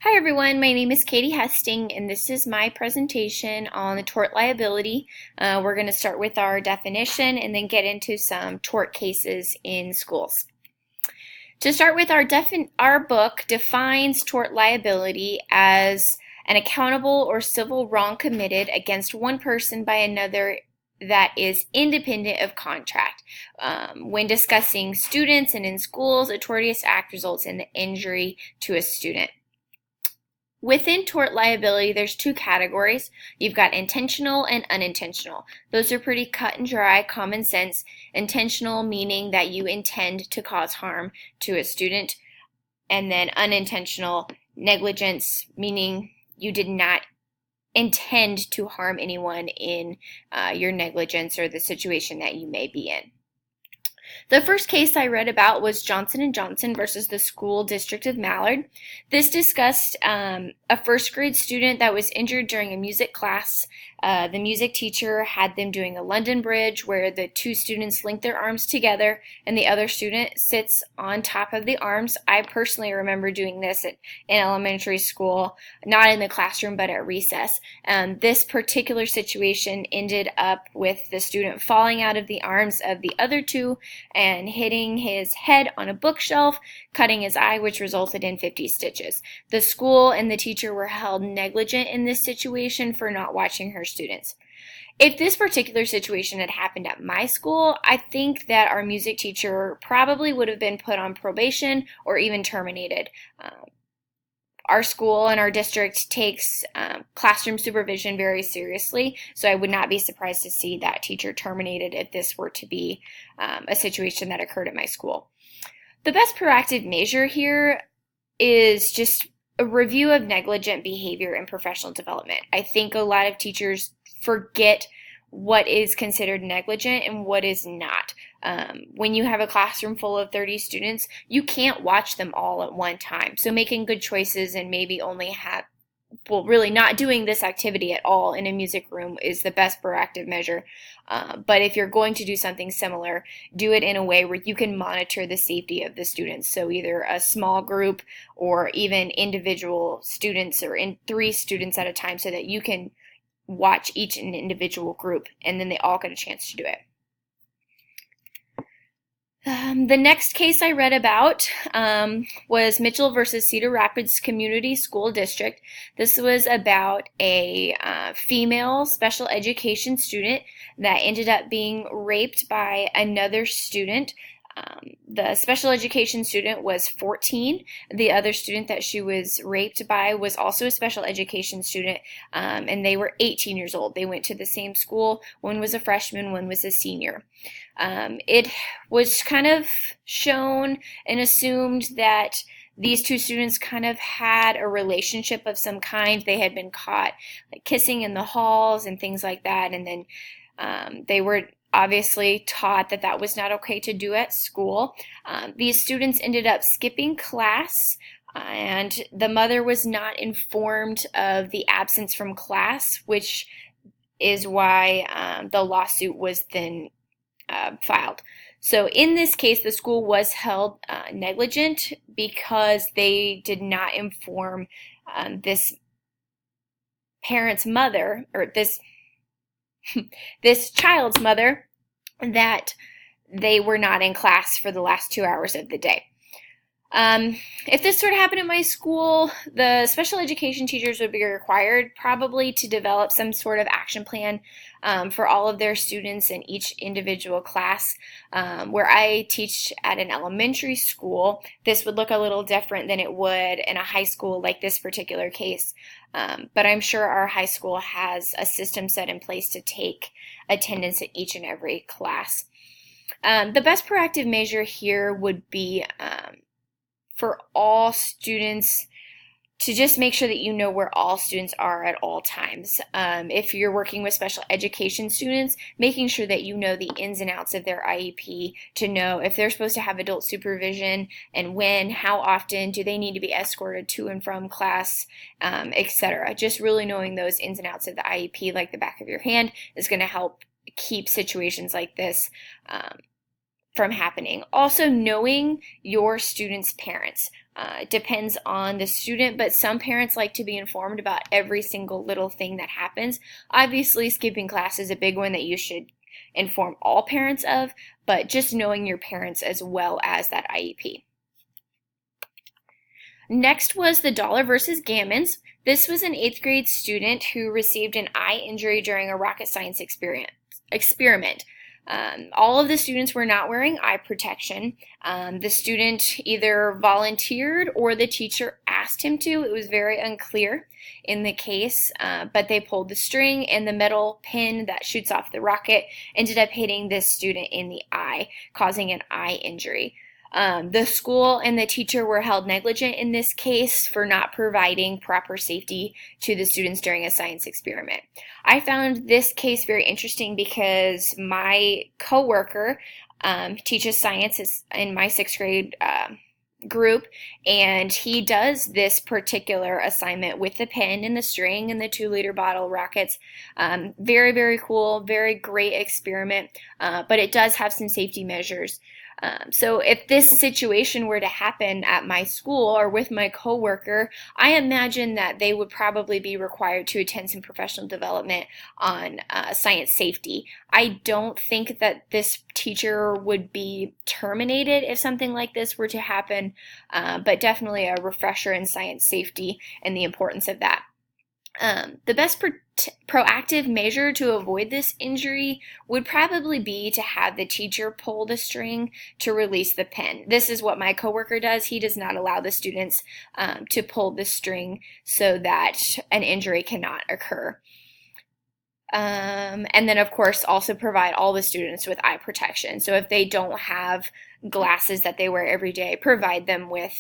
Hi everyone, my name is Katie Hesting and this is my presentation on the tort liability. We're going to start with our definition and then get into some tort cases in schools. To start with, our book defines tort liability as an accountable or civil wrong committed against one person by another that is independent of contract. When discussing students and in schools, a tortious act results in the injury to a student. Within tort liability, there's two categories. You've got intentional and unintentional. Those are pretty cut and dry, common sense. Intentional meaning that you intend to cause harm to a student, and then unintentional negligence, meaning you did not intend to harm anyone in your negligence or the situation that you may be in. The first case I read about was Johnson & Johnson versus the School District of Mallard. This discussed a first grade student that was injured during a music class. The music teacher had them doing a London Bridge where the two students link their arms together and the other student sits on top of the arms. I personally remember doing this in elementary school, not in the classroom but at recess. This particular situation ended up with the student falling out of the arms of the other two and hitting his head on a bookshelf, cutting his eye, which resulted in 50 stitches. The school and the teacher were held negligent in this situation for not watching her students. If this particular situation had happened at my school, I think that our music teacher probably would have been put on probation or even terminated. Our school and our district takes classroom supervision very seriously, so I would not be surprised to see that teacher terminated if this were to be a situation that occurred at my school. The best proactive measure here is just a review of negligent behavior in professional development. I think a lot of teachers forget what is considered negligent and what is not. When you have a classroom full of 30 students, you can't watch them all at one time. So making good choices and maybe only really not doing this activity at all in a music room is the best proactive measure. But if you're going to do something similar, do it in a way where you can monitor the safety of the students. So either a small group or even individual students or in 3 students at a time so that you can watch each individual group and then they all get a chance to do it. The next case I read about was Mitchell versus Cedar Rapids Community School District. This was about a female special education student that ended up being raped by another student. The special education student was 14. The other student that she was raped by was also a special education student, and they were 18 years old. They went to the same school. One was a freshman, one was a senior. It was kind of shown and assumed that these two students kind of had a relationship of some kind. They had been caught like kissing in the halls and things like that, and then they were obviously taught that that was not okay to do at school. These students ended up skipping class, and the mother was not informed of the absence from class, which is why the lawsuit was then filed. So in this case, the school was held negligent because they did not inform this parent's mother, or this child's mother, that they were not in class for the last 2 hours of the day. If this sort of happened at my school, the special education teachers would be required probably to develop some sort of action plan for all of their students in each individual class. Where I teach at an elementary school, this would look a little different than it would in a high school like this particular case. But I'm sure our high school has a system set in place to take attendance at each and every class. The best proactive measure here would be for all students to just make sure that you know where all students are at all times. If you're working with special education students, making sure that you know the ins and outs of their IEP to know if they're supposed to have adult supervision and when, how often, do they need to be escorted to and from class, etc. Just really knowing those ins and outs of the IEP like the back of your hand is going to help keep situations like this from happening. Also knowing your students' parents. Depends on the student, but some parents like to be informed about every single little thing that happens. Obviously, skipping class is a big one that you should inform all parents of, but just knowing your parents as well as that IEP. Next was the dollar versus gammons. This was an 8th grade student who received an eye injury during a rocket science experiment. All of the students were not wearing eye protection. The student either volunteered or the teacher asked him to. It was very unclear in the case, but they pulled the string, and the metal pin that shoots off the rocket ended up hitting this student in the eye, causing an eye injury. The school and the teacher were held negligent in this case for not providing proper safety to the students during a science experiment. I found this case very interesting because my coworker teaches science in my 6th grade group, and he does this particular assignment with the pen and the string and the 2-liter bottle rockets. Very, very cool, very great experiment, but it does have some safety measures. So if this situation were to happen at my school or with my coworker, I imagine that they would probably be required to attend some professional development on science safety. I don't think that this teacher would be terminated if something like this were to happen, but definitely a refresher in science safety and the importance of that. The best proactive measure to avoid this injury would probably be to have the teacher pull the string to release the pen. This is what my coworker does. He does not allow the students to pull the string so that an injury cannot occur. And then, of course, also provide all the students with eye protection. So if they don't have glasses that they wear every day, provide them with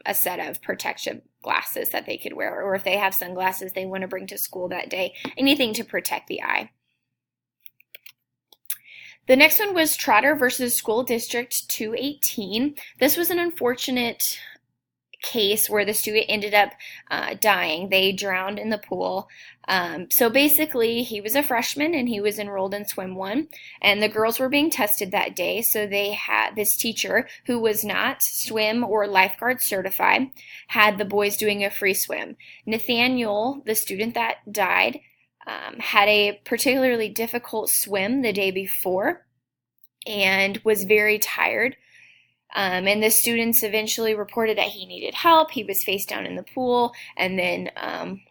a set of protection glasses that they could wear, or if they have sunglasses they want to bring to school that day, anything to protect the eye. The next one was Trotter versus School District 218. This was an unfortunate case where the student ended up dying. They drowned in the pool. So basically, he was a freshman and he was enrolled in Swim 1, and the girls were being tested that day. So they had this teacher who was not swim or lifeguard certified, had the boys doing a free swim. Nathaniel, the student that died, had a particularly difficult swim the day before and was very tired. And the students eventually reported that he needed help. He was face down in the pool and then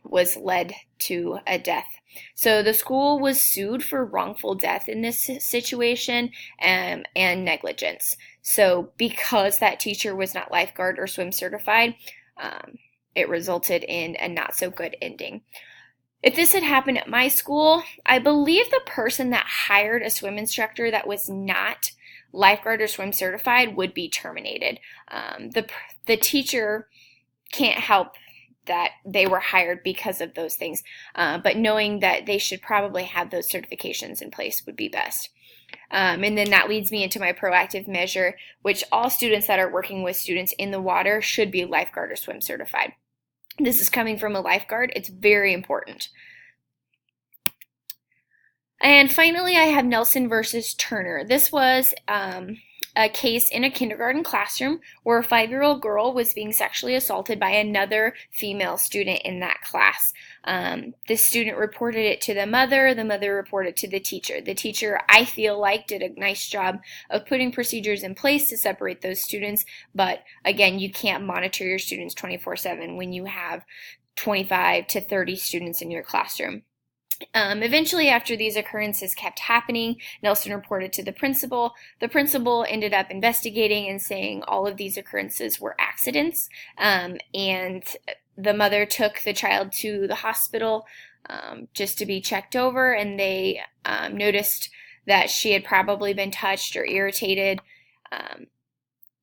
was led to a death. So the school was sued for wrongful death in this situation and negligence. So because that teacher was not lifeguard or swim certified, it resulted in a not so good ending. If this had happened at my school, I believe the person that hired a swim instructor that was not lifeguard or swim certified would be terminated. The teacher can't help that they were hired because of those things, but knowing that they should probably have those certifications in place would be best. And then that leads me into my proactive measure, which all students that are working with students in the water should be lifeguard or swim certified. This is coming from a lifeguard. It's very important. And finally, I have Nelson versus Turner. This was a case in a kindergarten classroom where a 5-year-old girl was being sexually assaulted by another female student in that class. The student reported it to the mother reported to the teacher. The teacher, I feel like, did a nice job of putting procedures in place to separate those students, but again, you can't monitor your students 24/7 when you have 25 to 30 students in your classroom. Eventually, after these occurrences kept happening, Nelson reported to the principal. The principal ended up investigating and saying all of these occurrences were accidents, and the mother took the child to the hospital just to be checked over, and they noticed that she had probably been touched or irritated,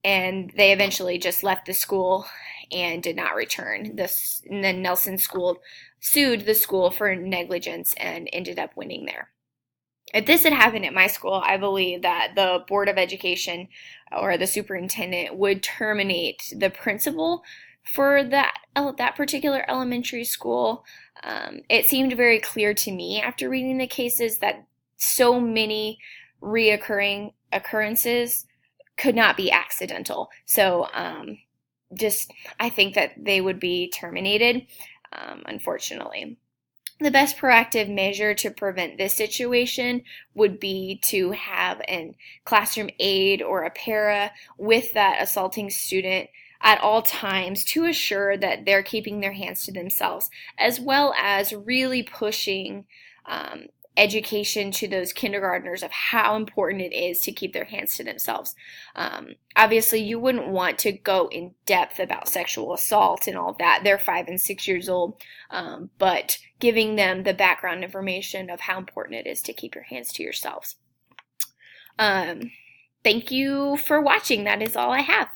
and they eventually just left the school and did not return. And then Nelson School sued the school for negligence and ended up winning there. If this had happened at my school, I believe that the Board of Education or the superintendent would terminate the principal for that particular elementary school. It seemed very clear to me after reading the cases that so many reoccurring occurrences could not be accidental. So I think that they would be terminated, unfortunately. The best proactive measure to prevent this situation would be to have a classroom aide or a para with that assaulting student at all times to assure that they're keeping their hands to themselves, as well as really pushing education to those kindergartners of how important it is to keep their hands to themselves. Obviously, you wouldn't want to go in depth about sexual assault and all of that. They're 5 and 6 years old, but giving them the background information of how important it is to keep your hands to yourselves. Thank you for watching. That is all I have.